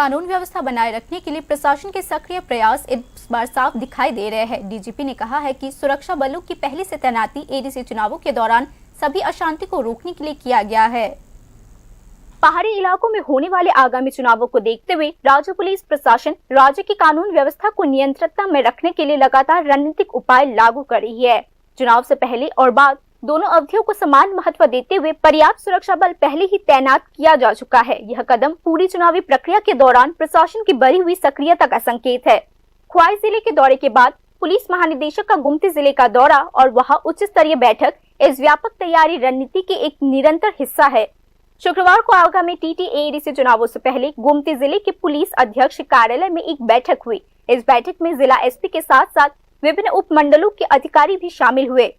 कानून व्यवस्था बनाए रखने के लिए प्रशासन के सक्रिय प्रयास इस बार साफ दिखाई दे रहे हैं। डीजीपी ने कहा है कि सुरक्षा बलों की पहले से तैनाती एडीसी चुनावों के दौरान सभी अशांति को रोकने के लिए किया गया है। पहाड़ी इलाकों में होने वाले आगामी चुनावों को देखते हुए राज्य पुलिस प्रशासन राज्य की कानून व्यवस्था को नियंत्रणता में रखने के लिए लगातार रणनीतिक उपाय लागू कर रही है। चुनाव से पहले और बाद दोनों अवधियों को समान महत्व देते हुए पर्याप्त सुरक्षा बल पहले ही तैनात किया जा चुका है। यह कदम पूरी चुनावी प्रक्रिया के दौरान प्रशासन की बढ़ी हुई सक्रियता का संकेत है। ख्वाई जिले के दौरे के बाद पुलिस महानिदेशक का गुमती जिले का दौरा और वहां उच्च स्तरीय बैठक इस व्यापक तैयारी रणनीति के एक निरंतर हिस्सा है। शुक्रवार को आगामी टीटीएडीसी चुनावों से पहले गुमती जिले के पुलिस अधीक्षक कार्यालय में एक बैठक हुई। इस बैठक में जिला एसपी के साथ साथ विभिन्न उपमंडलों के अधिकारी भी शामिल हुए।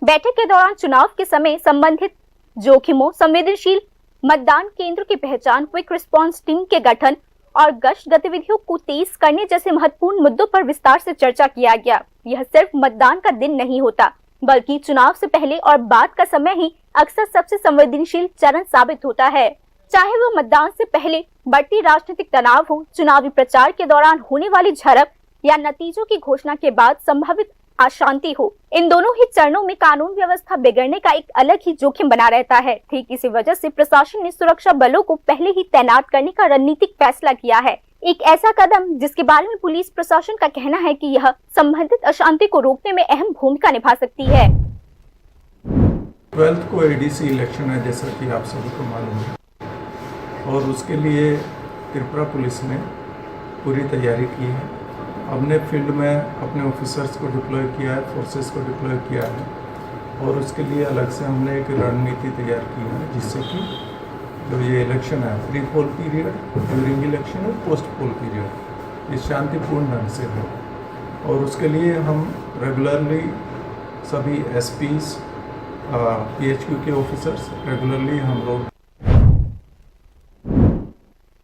बैठक के दौरान चुनाव के समय संबंधित जोखिमों, संवेदनशील मतदान केंद्र की पहचान, क्विक रिस्पांस टीम के गठन और गश्त गतिविधियों को तेज करने जैसे महत्वपूर्ण मुद्दों पर विस्तार से चर्चा किया गया। यह सिर्फ मतदान का दिन नहीं होता, बल्कि चुनाव से पहले और बाद का समय ही अक्सर सबसे संवेदनशील चरण साबित होता है। चाहे वो मतदान से पहले बढ़ती राजनीतिक तनाव हो, चुनावी प्रचार के दौरान होने वाली झड़प या नतीजों की घोषणा के बाद संभावित अशांति हो, इन दोनों ही चरणों में कानून व्यवस्था बिगड़ने का एक अलग ही जोखिम बना रहता है। ठीक इसी वजह से प्रशासन ने सुरक्षा बलों को पहले ही तैनात करने का रणनीतिक फैसला किया है। एक ऐसा कदम जिसके बारे में पुलिस प्रशासन का कहना है कि यह संबंधित अशांति को रोकने में अहम भूमिका निभा सकती है। 12th को एडीसी इलेक्शन है, जैसा कि आप सभी को मालूम है, और उसके लिए त्रिपुरा पुलिस ने पूरी तैयारी की है। हमने फील्ड में अपने ऑफिसर्स को डिप्लॉय किया है, फोर्सेस को डिप्लॉय किया है, और उसके लिए अलग से हमने एक रणनीति तैयार की है, जिससे कि जो ये इलेक्शन है, pre poll period, during election और पोस्ट पोल पीरियड, ये शांतिपूर्ण ढंग से हो। और उसके लिए हम रेगुलरली सभी एसपीज, पीएचक्यू के ऑफिसर्स रेगुलरली हम लोग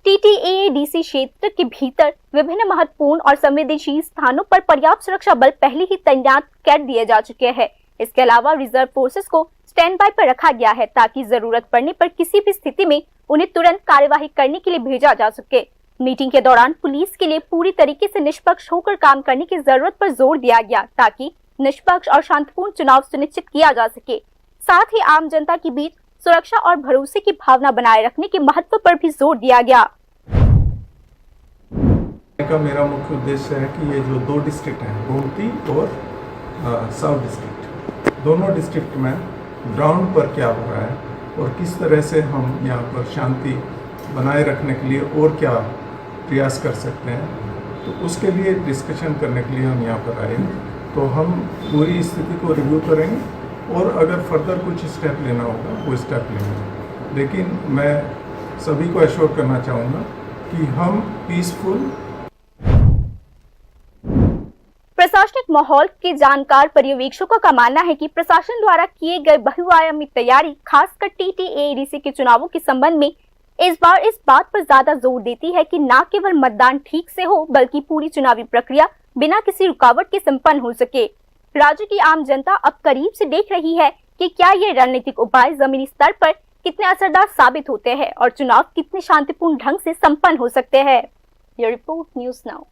टीटीएडीसी क्षेत्र के भीतर विभिन्न महत्वपूर्ण और संवेदनशील स्थानों पर पर्याप्त सुरक्षा बल पहले ही तैनात कर दिए जा चुके हैं। इसके अलावा रिजर्व फोर्सेस को स्टैंड बाय पर रखा गया है, ताकि जरूरत पड़ने पर किसी भी स्थिति में उन्हें तुरंत कार्यवाही करने के लिए भेजा जा सके। मीटिंग के दौरान पुलिस के लिए पूरी तरीके से निष्पक्ष होकर काम करने की जरूरत पर जोर दिया गया, ताकि निष्पक्ष और शांतिपूर्ण चुनाव सुनिश्चित किया जा सके। साथ ही आम जनता के बीच सुरक्षा और भरोसे की भावना बनाए रखने के महत्व पर भी जोर दिया गया। का मेरा मुख्य उद्देश्य है कि ये जो 2 डिस्ट्रिक्ट हैं, गोमती और साउथ डिस्ट्रिक्ट, दोनों डिस्ट्रिक्ट में ग्राउंड पर क्या हो रहा है और किस तरह से हम यहाँ पर शांति बनाए रखने के लिए और क्या प्रयास कर सकते हैं, तो उसके लिए डिस्कशन करने के लिए हम यहाँ पर आए। तो हम पूरी स्थिति को रिव्यू करेंगे और अगर फर्दर कुछ स्टेप लेना होगा वो स्टेप लेंगे। लेकिन मैं सभी को एश्योर करना चाहूँगा कि हम पीसफुल। प्रशासनिक माहौल के जानकार पर्यवेक्षकों का मानना है कि प्रशासन द्वारा किए गए बहुआयामी तैयारी, खासकर टीटीएडीसी के चुनावों के संबंध में इस बार इस बात पर ज्यादा जोर देती है कि न केवल मतदान ठीक से हो, बल्कि पूरी चुनावी प्रक्रिया बिना किसी रुकावट के संपन्न हो सके। राज्य की आम जनता अब करीब से देख रही है कि क्या ये रणनीतिक उपाय जमीनी स्तर पर कितने असरदार साबित होते हैं और चुनाव कितने शांतिपूर्ण ढंग से संपन्न हो सकते हैं। यह रिपोर्ट न्यूज़ नाउ।